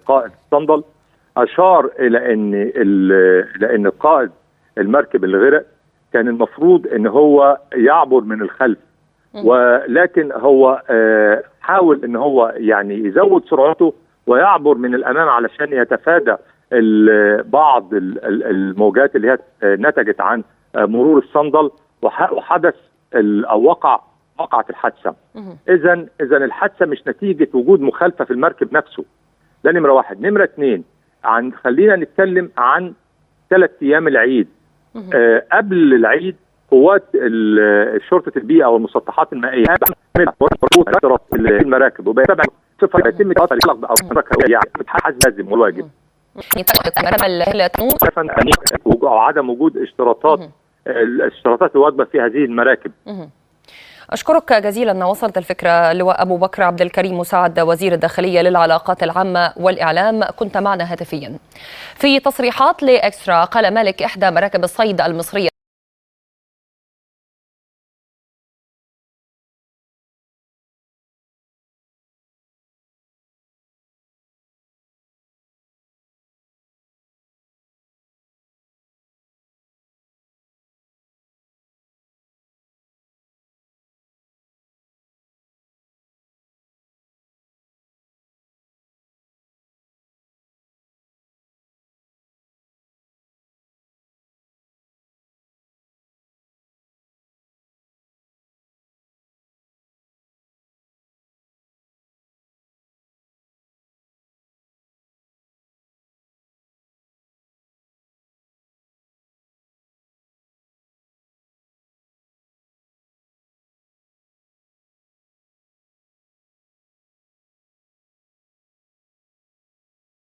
قائد الصندل اشار الى ان قائد المركب اللي غرق كان المفروض ان هو يعبر من الخلف، ولكن هو حاول ان هو يعني يزود سرعته ويعبر من الامام علشان يتفادى بعض الموجات اللي هي نتجت عن مرور الصندل، وحدث او وقعت الحادثه. اذا الحادثه مش نتيجه وجود مخالفه في المركب نفسه. ده نمره واحد. نمره اثنين، خلينا نتكلم عن 3 ايام العيد. قبل العيد قوات شرطه البيئه والمسطحات المائيه المراكب وبيتابع صفر يتم الاطلاق او يعني لازم والواجب وعدم وجود الاشتراطات الواجبه في هذه المراكب. أشكرك جزيلا. وصلت الفكرة لواء أبو بكر عبد الكريم مساعد وزير الداخلية للعلاقات العامة والإعلام، كنت معنا هاتفيا. في تصريحات لإكسترا قال مالك إحدى مراكب الصيد المصرية